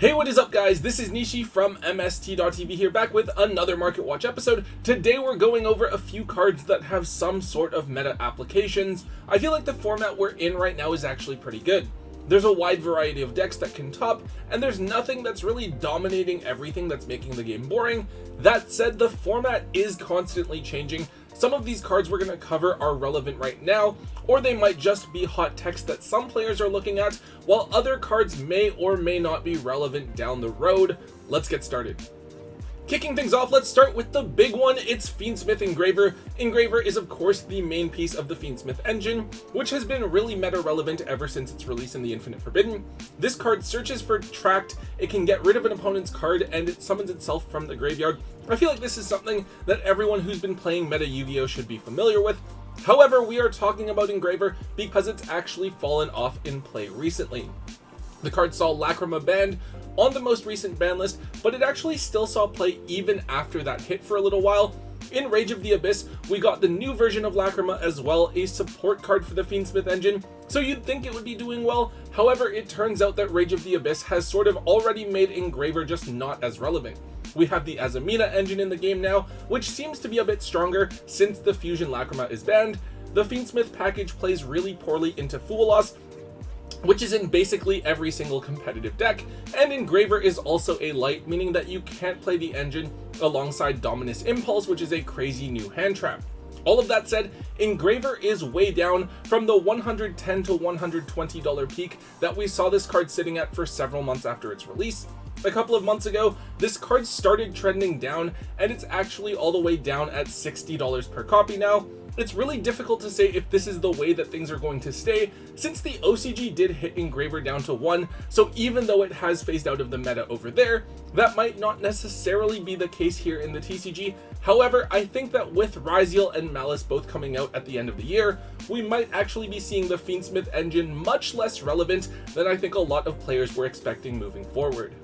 Hey, what is up guys? This is Nishi from MST.TV here, back with another Market Watch episode. Today we're going over a few cards that have some sort of meta applications. I feel like the format we're in right now is actually pretty good. There's a wide variety of decks that can top, and there's nothing that's really dominating everything that's making the game boring. That said, the format is constantly changing. Some of these cards we're going to cover are relevant right now, or they might just be hot text that some players are looking at, while other cards may or may not be relevant down the road. Let's get started. Kicking things off, let's start with the big one. It's Fiendsmith Engraver. Engraver is of course the main piece of the Fiendsmith engine, which has been really meta relevant ever since its release in the Infinite Forbidden. This card searches for tracked, it can get rid of an opponent's card, and it summons itself from the graveyard. I feel like this is something that everyone who's been playing meta Yu-Gi-Oh should be familiar with. However, we are talking about Engraver because it's actually fallen off in play recently. The card saw Lacrima banned on the most recent ban list, but it actually still saw play even after that hit for a little while. In Rage of the Abyss, we got the new version of Lacrima as well, a support card for the Fiendsmith engine, so you'd think it would be doing well. However, it turns out that Rage of the Abyss has sort of already made Engraver just not as relevant. We have the Azamina engine in the game now, which seems to be a bit stronger since the Fusion Lacrima is banned. The Fiendsmith package plays really poorly into Fool Loss, which is in basically every single competitive deck, and Engraver is also a light, meaning that you can't play the engine alongside Dominus Impulse, which is a crazy new hand trap. All of that said, Engraver is way down from the $110 to $120 peak that we saw this card sitting at for several months after its release. A couple of months ago, this card started trending down, and it's actually all the way down at $60 per copy now. It's really difficult to say if this is the way that things are going to stay, since the OCG did hit Engraver down to 1, so even though it has phased out of the meta over there, that might not necessarily be the case here in the TCG. However, I think that with Ryziel and Malice both coming out at the end of the year, we might actually be seeing the Fiendsmith engine much less relevant than I think a lot of players were expecting moving forward.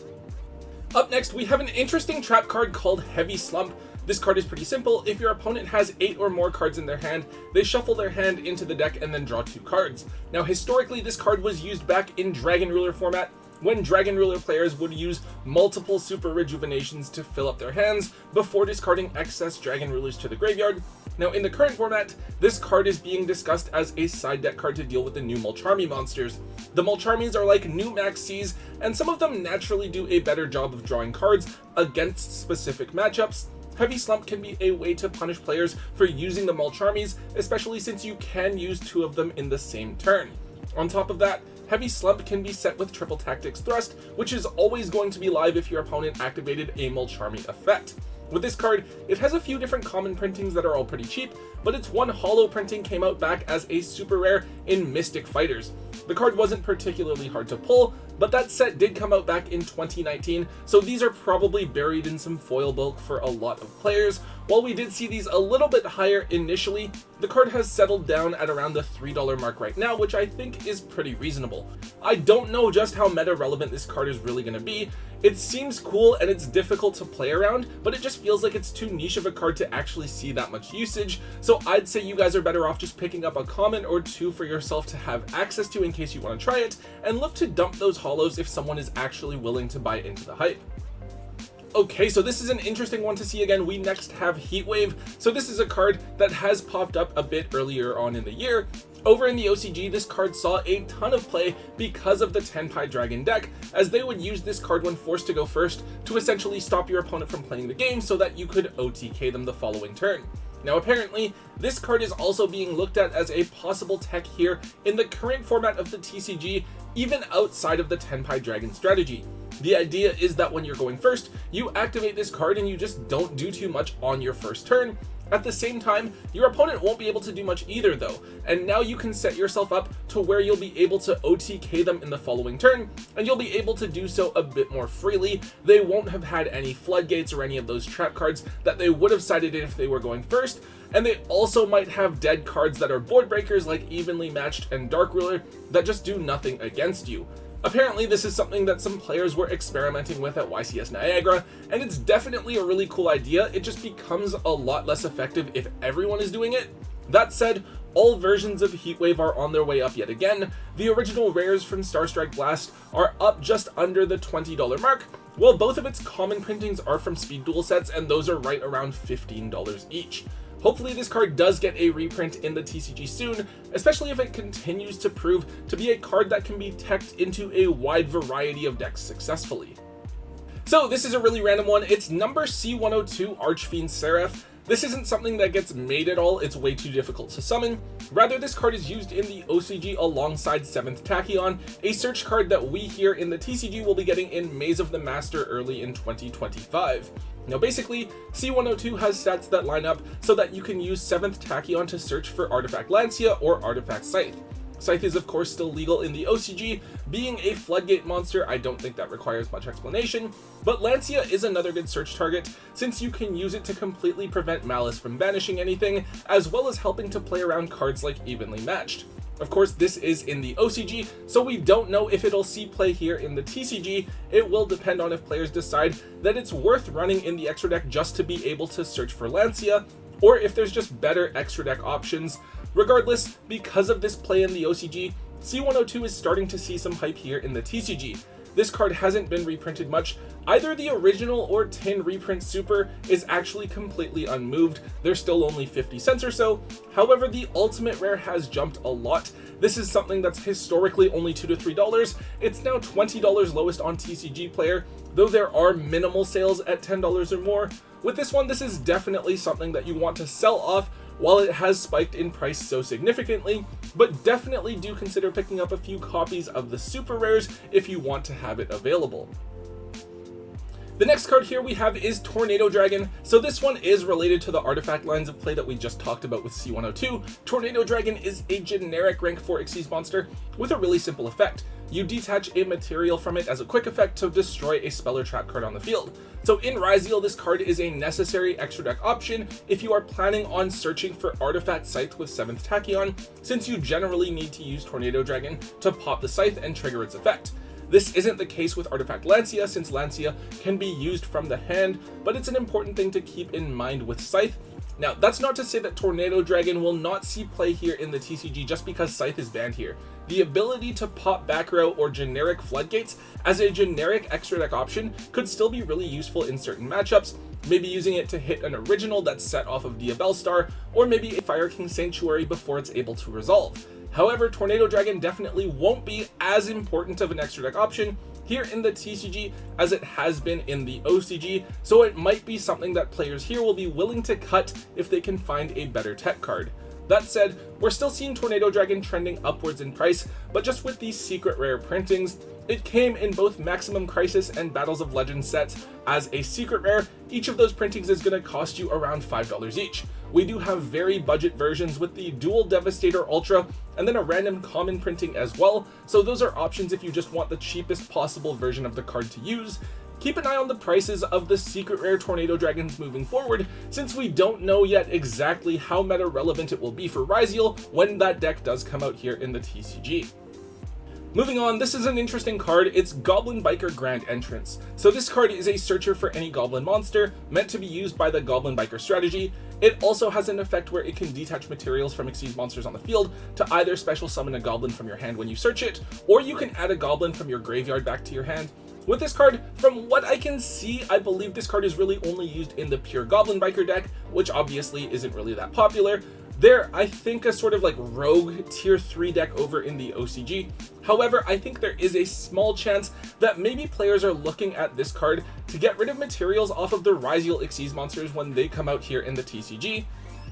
Up next, we have an interesting trap card called Heavy Slump. This card is pretty simple. If your opponent has 8 or more cards in their hand, they shuffle their hand into the deck and then draw 2 cards. Now, historically, this card was used back in Dragon Ruler format, when Dragon Ruler players would use multiple Super Rejuvenations to fill up their hands before discarding excess Dragon Rulers to the graveyard. Now, in the current format, this card is being discussed as a side deck card to deal with the new Mulcharmy monsters. The Mulcharmies are like new Max Cs, and some of them naturally do a better job of drawing cards against specific matchups. Heavy Slump can be a way to punish players for using the Mulcharmies, especially since you can use 2 of them in the same turn. On top of that, Heavy Slump can be set with Triple Tactics Thrust, which is always going to be live if your opponent activated a Mulcharmy effect. With this card, it has a few different common printings that are all pretty cheap, but its one holo printing came out back as a super rare in Mystic Fighters. The card wasn't particularly hard to pull, but that set did come out back in 2019, so these are probably buried in some foil bulk for a lot of players. While we did see these a little bit higher initially, the card has settled down at around the $3 mark right now, which I think is pretty reasonable. I don't know just how meta relevant this card is really going to be. It seems cool and it's difficult to play around, but it just feels like it's too niche of a card to actually see that much usage, so I'd say you guys are better off just picking up a common or 2 for yourself to have access to in case you want to try it, and look to dump those holos if someone is actually willing to buy into the hype. Okay, so this is an interesting one to see again. We next have Heatwave. So this is a card that has popped up a bit earlier on in the year. Over in the OCG, this card saw a ton of play because of the Tenpai Dragon deck, as they would use this card when forced to go first to essentially stop your opponent from playing the game so that you could OTK them the following turn. Now apparently, this card is also being looked at as a possible tech here in the current format of the TCG, even outside of the Tenpai Dragon strategy. The idea is that when you're going first, you activate this card and you just don't do too much on your first turn. At the same time, your opponent won't be able to do much either though, and now you can set yourself up to where you'll be able to OTK them in the following turn, and you'll be able to do so a bit more freely. They won't have had any floodgates or any of those trap cards that they would have sided in if they were going first, and they also might have dead cards that are board breakers like Evenly Matched and Dark Ruler that just do nothing against you. Apparently, this is something that some players were experimenting with at YCS Niagara, and it's definitely a really cool idea. It just becomes a lot less effective if everyone is doing it. That said, All versions of Heatwave are on their way up yet again. The original rares from Starstrike Blast are up just under the $20 mark, while both of its common printings are from Speed Duel sets, and those are right around $15 each. Hopefully this card does get a reprint in the TCG soon, especially if it continues to prove to be a card that can be teched into a wide variety of decks successfully. So this is a really random one. It's number C102 Archfiend Seraph. This isn't something that gets made at all, it's way too difficult to summon. Rather, this card is used in the OCG alongside 7th Tachyon, a search card that we here in the TCG will be getting in Maze of the Master early in 2025. Now basically, C102 has stats that line up so that you can use 7th Tachyon to search for Artifact Lancia or Artifact Scythe. Scythe is of course still legal in the OCG, being a floodgate monster. I don't think that requires much explanation, but Lancia is another good search target since you can use it to completely prevent Malice from banishing anything, as well as helping to play around cards like Evenly Matched. Of course, this is in the OCG, so we don't know if it'll see play here in the TCG. It will depend on if players decide that it's worth running in the extra deck just to be able to search for Lancia, or if there's just better extra deck options. Regardless, because of this play in the OCG, C102 is starting to see some hype here in the TCG. This card hasn't been reprinted much. Either the original or tin reprint Super is actually completely unmoved. They're still only 50 cents or so. However, the ultimate rare has jumped a lot. This is something that's historically only $2 to $3. It's now $20 lowest on TCG Player, though there are minimal sales at $10 or more. With this one, this is definitely something that you want to sell off while it has spiked in price so significantly, but definitely do consider picking up a few copies of the super rares if you want to have it available. The next card here we have is Tornado Dragon. So this one is related to the artifact lines of play that we just talked about with C102. Tornado Dragon is a generic rank 4 Xyz monster with a really simple effect. You detach a material from it as a quick effect to destroy a spell or trap card on the field. So in Ryzeal, this card is a necessary extra deck option if you are planning on searching for Artifact Scythe with 7th Tachyon, since you generally need to use Tornado Dragon to pop the Scythe and trigger its effect. This isn't the case with Artifact Lancia, since Lancia can be used from the hand, but it's an important thing to keep in mind with Scythe. Now, that's not to say that Tornado Dragon will not see play here in the TCG just because Scythe is banned here. The ability to pop back row or generic floodgates as a generic extra deck option could still be really useful in certain matchups, maybe using it to hit an original that's set off of Diabellstar, or maybe a Fire King Sanctuary before it's able to resolve. However, Tornado Dragon definitely won't be as important of an extra deck option here in the TCG as it has been in the OCG, so it might be something that players here will be willing to cut if they can find a better tech card. That said, we're still seeing Tornado Dragon trending upwards in price, but just with these secret rare printings. It came in both Maximum Crisis and Battles of Legends sets as a secret rare. Each of those printings is going to cost you around $5 each. We do have very budget versions with the Dual Devastator Ultra and then a random common printing as well, so those are options if you just want the cheapest possible version of the card to use. Keep an eye on the prices of the secret rare Tornado Dragons moving forward, since we don't know yet exactly how meta relevant it will be for Ryzeal when that deck does come out here in the TCG. Moving on, this is an interesting card. It's Goblin Biker Grand Entrance. So this card is a searcher for any goblin monster, meant to be used by the Goblin Biker strategy. It also has an effect where it can detach materials from Xyz monsters on the field to either special summon a goblin from your hand when you search it, or you can add a goblin from your graveyard back to your hand. With this card, from what I can see, I believe this card is really only used in the pure Goblin Biker deck, which obviously isn't really that popular. They're, I think, a sort of like rogue tier 3 deck over in the OCG. However, I think there is a small chance that maybe players are looking at this card to get rid of materials off of the Ryzeal Xyz monsters when they come out here in the TCG.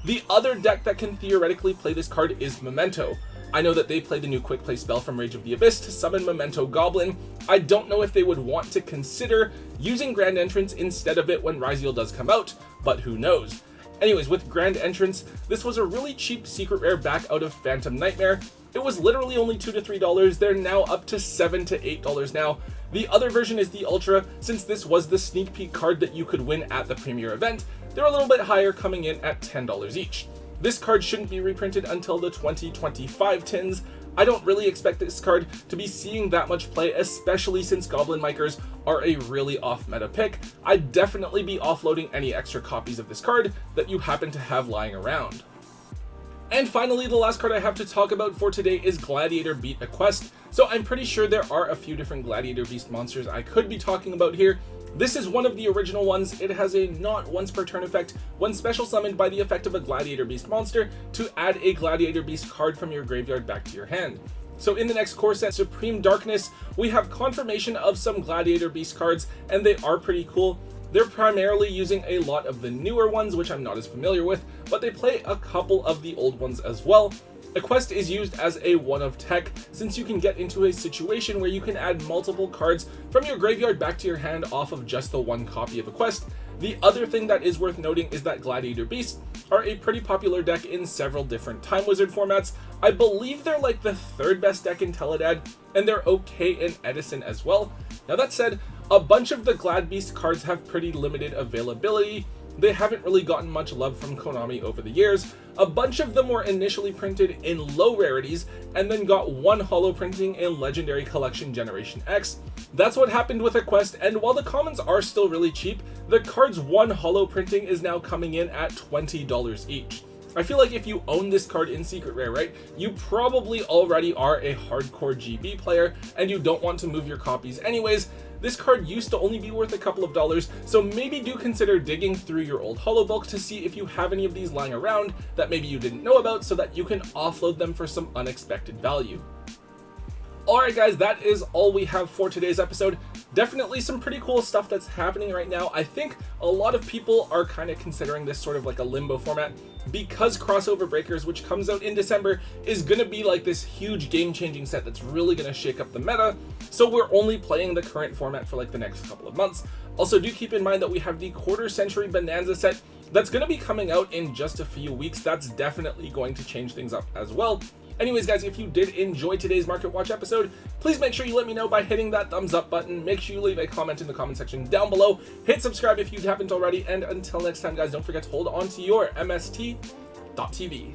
The other deck that can theoretically play this card is Memento. I know that they play the new quick play spell from Rage of the Abyss to summon Memento Goblin. I don't know if they would want to consider using Grand Entrance instead of it when Ryzeal does come out, but who knows. Anyways, with Grand Entrance, this was a really cheap secret rare back out of Phantom Nightmare. It was literally only $2 to $3, they're now up to $7 to $8 now. The other version is the Ultra, since this was the sneak peek card that you could win at the premier event. They're a little bit higher, coming in at $10 each. This card shouldn't be reprinted until the 2025 tins. I don't really expect this card to be seeing that much play, especially since Goblin Bikers are a really off-meta pick. I'd definitely be offloading any extra copies of this card that you happen to have lying around. And finally, the last card I have to talk about for today is Gladiator Beast, a quest. So I'm pretty sure there are a few different Gladiator Beast monsters I could be talking about here. This is one of the original ones. It has a not once per turn effect when special summoned by the effect of a Gladiator Beast monster to add a Gladiator Beast card from your graveyard back to your hand. So in the next core set, Supreme Darkness, we have confirmation of some Gladiator Beast cards, and they are pretty cool. They're primarily using a lot of the newer ones, which I'm not as familiar with, but they play a couple of the old ones as well. A quest is used as a one-of tech, since you can get into a situation where you can add multiple cards from your graveyard back to your hand off of just the one copy of a quest. The other thing that is worth noting is that Gladiator Beasts are a pretty popular deck in several different Time Wizard formats. I believe they're like the third best deck in Teledad, and they're okay in Edison as well. Now that said, a bunch of the Glad Beast cards have pretty limited availability. They haven't really gotten much love from Konami over the years. A bunch of them were initially printed in low rarities and then got one holo printing in Legendary Collection Generation X. That's what happened with a quest, and while the commons are still really cheap, the card's one holo printing is now coming in at $20 each. I feel like if you own this card in Secret Rare, right, you probably already are a hardcore GB player and you don't want to move your copies anyways. This card used to only be worth a couple of dollars, so maybe do consider digging through your old holo bulk to see if you have any of these lying around that maybe you didn't know about, so that you can offload them for some unexpected value. Alright guys, that is all we have for today's episode. Definitely some pretty cool stuff that's happening right now. I think a lot of people are kind of considering this sort of like a limbo format because Crossover Breakers, which comes out in December, is going to be like this huge game-changing set that's really going to shake up the meta. So we're only playing the current format for like the next couple of months. Also, do keep in mind that we have the Quarter Century Bonanza set that's going to be coming out in just a few weeks. That's definitely going to change things up as well. Anyways guys, if you did enjoy today's Market Watch episode, please make sure you let me know by hitting that thumbs up button. Make sure you leave a comment in the comment section down below. Hit subscribe if you haven't already, and until next time guys, don't forget to hold on to your MST.TV.